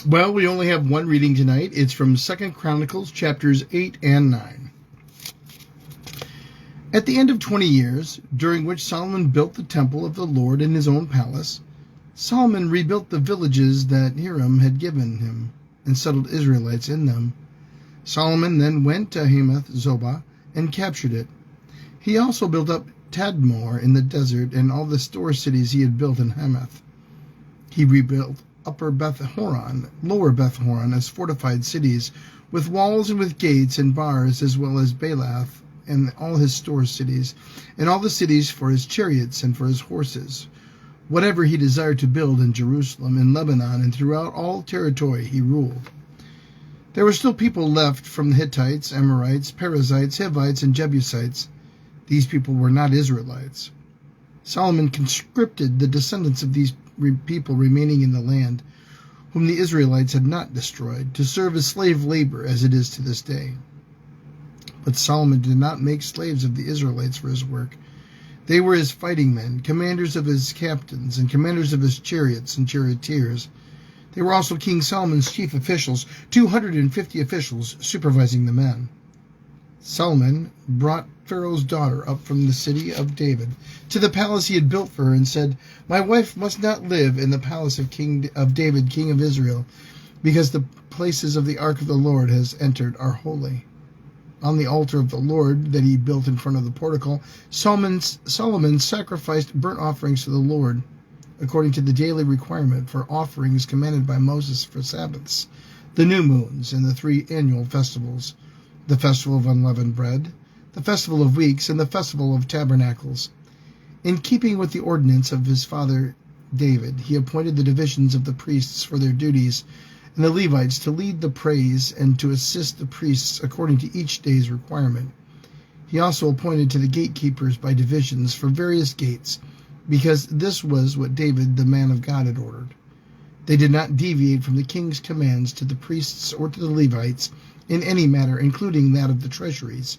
Well, we only have one reading tonight. It's from 2 Chronicles, chapters 8 and 9. At the end of 20 years, during which Solomon built the temple of the Lord in his own palace, Solomon rebuilt the villages that Hiram had given him and settled Israelites in them. Solomon then went to Hamath Zobah and captured it. He also built up Tadmor in the desert and all the store cities he had built in Hamath. He rebuilt Upper Beth-horon, Lower Beth-horon as fortified cities, with walls and with gates and bars, as well as Baalath and all his store cities, and all the cities for his chariots and for his horses. Whatever he desired to build in Jerusalem, in Lebanon, and throughout all territory he ruled. There were still people left from the Hittites, Amorites, Perizzites, Hivites, and Jebusites. These people were not Israelites. Solomon conscripted the descendants of these people remaining in the land, whom the Israelites had not destroyed, to serve as slave labor as it is to this day. But Solomon did not make slaves of the Israelites for his work. They were his fighting men, commanders of his captains, and commanders of his chariots and charioteers. They were also King Solomon's chief officials, 250 officials supervising the men. Solomon brought Pharaoh's daughter up from the city of David to the palace he had built for her and said, "My wife must not live in the palace of David, king of Israel, because the places of the ark of the Lord has entered are holy." On the altar of the Lord that he built in front of the portico, Solomon sacrificed burnt offerings to the Lord, according to the daily requirement for offerings commanded by Moses for Sabbaths, the new moons, and the 3 annual festivals, the festival of unleavened bread, the festival of weeks, and the festival of tabernacles. In keeping with the ordinance of his father David, he appointed the divisions of the priests for their duties, and the Levites to lead the praise and to assist the priests according to each day's requirement. He also appointed to the gatekeepers by divisions for various gates, because this was what David, the man of God, had ordered. They did not deviate from the king's commands to the priests or to the Levites in any matter, including that of the treasuries.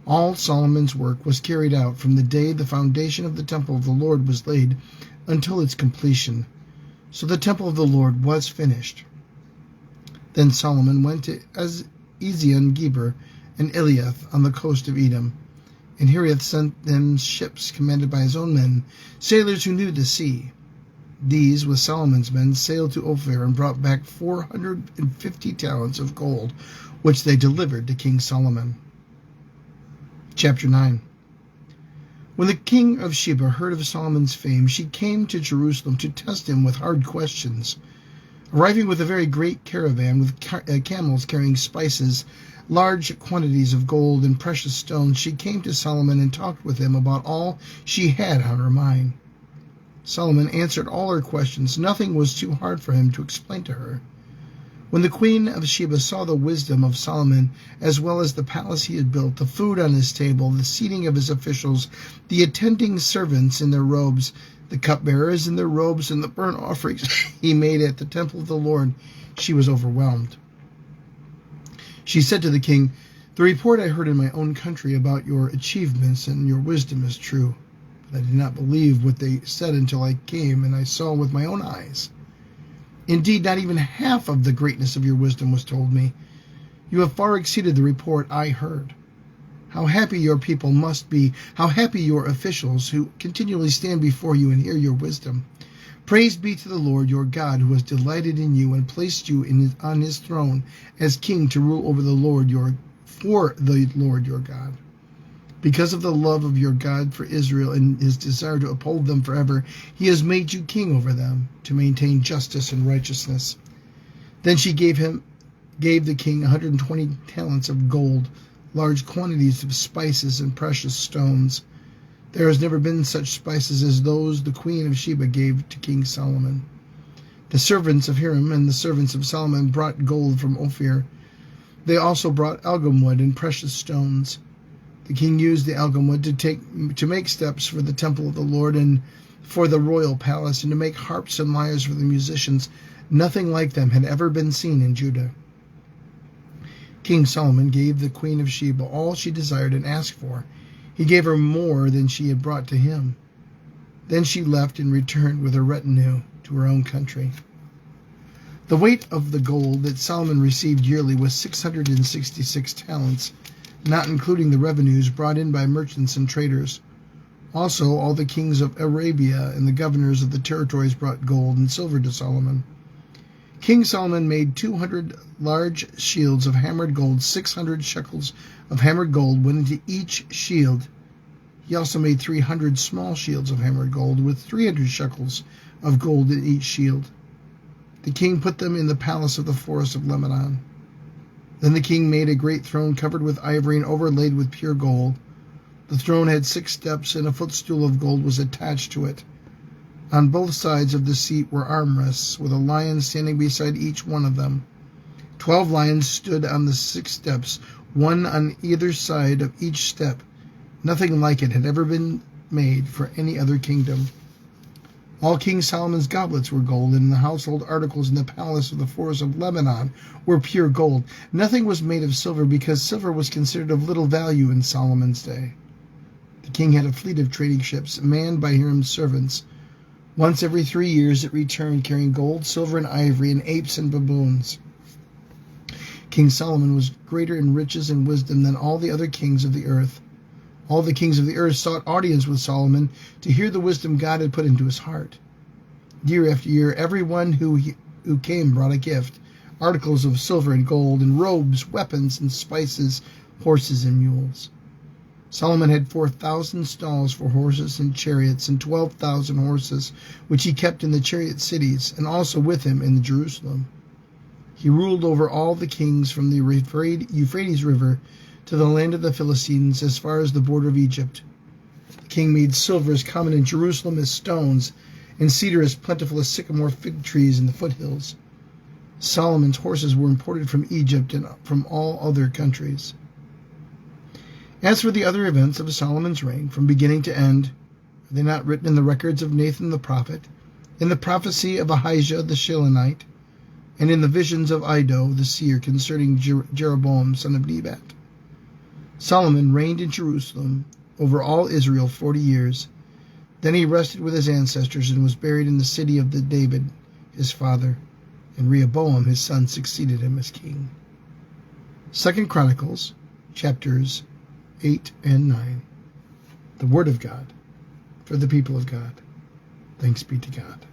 All Solomon's work was carried out from the day the foundation of the temple of the Lord was laid until its completion. So the temple of the Lord was finished. Then Solomon went to Ezion-Geber and Eliath on the coast of Edom. And Hirath sent them ships commanded by his own men, sailors who knew the sea. These, with Solomon's men, sailed to Ophir and brought back 450 talents of gold, which they delivered to King Solomon. Chapter 9. When the king of Sheba heard of Solomon's fame, she came to Jerusalem to test him with hard questions. Arriving with a very great caravan with camels carrying spices, large quantities of gold and precious stones, she came to Solomon and talked with him about all she had on her mind. Solomon answered all her questions. Nothing was too hard for him to explain to her. When the queen of Sheba saw the wisdom of Solomon, as well as the palace he had built, the food on his table, the seating of his officials, the attending servants in their robes, the cupbearers in their robes, and the burnt offerings he made at the temple of the Lord, she was overwhelmed. She said to the king, "The report I heard in my own country about your achievements and your wisdom is true. But I did not believe what they said until I came and I saw with my own eyes. Indeed, not even half of the greatness of your wisdom was told me. You have far exceeded the report I heard. How happy your people must be, how happy your officials who continually stand before you and hear your wisdom. Praise be to the Lord your God, who has delighted in you and placed you on his throne as king to rule over the Lord your God. Because of the love of your God for Israel and his desire to uphold them forever, he has made you king over them, to maintain justice and righteousness." Then she gave the king 120 talents of gold, large quantities of spices and precious stones. There has never been such spices as those the queen of Sheba gave to King Solomon. The servants of Hiram and the servants of Solomon brought gold from Ophir. They also brought algum wood and precious stones. The king used the algum wood to make steps for the temple of the Lord and for the royal palace, and to make harps and lyres for the musicians. Nothing like them had ever been seen in Judah. King Solomon gave the queen of Sheba all she desired and asked for. He gave her more than she had brought to him. Then she left and returned with her retinue to her own country. The weight of the gold that Solomon received yearly was 666 talents, not including the revenues brought in by merchants and traders. Also, all the kings of Arabia and the governors of the territories brought gold and silver to Solomon. King Solomon made 200 large shields of hammered gold. 600 shekels of hammered gold went into each shield. He also made 300 small shields of hammered gold with 300 shekels of gold in each shield. The king put them in the palace of the forest of Lebanon. Then the king made a great throne covered with ivory and overlaid with pure gold. The throne had 6 steps, and a footstool of gold was attached to it. On both sides of the seat were armrests, with a lion standing beside each one of them. 12 lions stood on the 6 steps, one on either side of each step. Nothing like it had ever been made for any other kingdom. All King Solomon's goblets were gold, and the household articles in the palace of the forest of Lebanon were pure gold. Nothing was made of silver, because silver was considered of little value in Solomon's day. The king had a fleet of trading ships, manned by Hiram's servants. Once every 3 years it returned, carrying gold, silver, and ivory, and apes and baboons. King Solomon was greater in riches and wisdom than all the other kings of the earth. All the kings of the earth sought audience with Solomon to hear the wisdom God had put into his heart. Year after year, everyone who came brought a gift, articles of silver and gold, and robes, weapons, and spices, horses and mules. Solomon had 4,000 stalls for horses and chariots, and 12,000 horses, which he kept in the chariot cities, and also with him in Jerusalem. He ruled over all the kings from the Euphrates River to the land of the Philistines, as far as the border of Egypt. The king made silver as common in Jerusalem as stones, and cedar as plentiful as sycamore fig trees in the foothills. Solomon's horses were imported from Egypt and from all other countries. As for the other events of Solomon's reign, from beginning to end, are they not written in the records of Nathan the prophet, in the prophecy of Ahijah the Shilonite, and in the visions of Iddo the seer concerning Jeroboam son of Nebat? Solomon reigned in Jerusalem over all Israel 40 years. Then he rested with his ancestors and was buried in the city of David, his father, and Rehoboam his son succeeded him as king. 2 Chronicles, chapters 8 and 9. The Word of God for the people of God. Thanks be to God.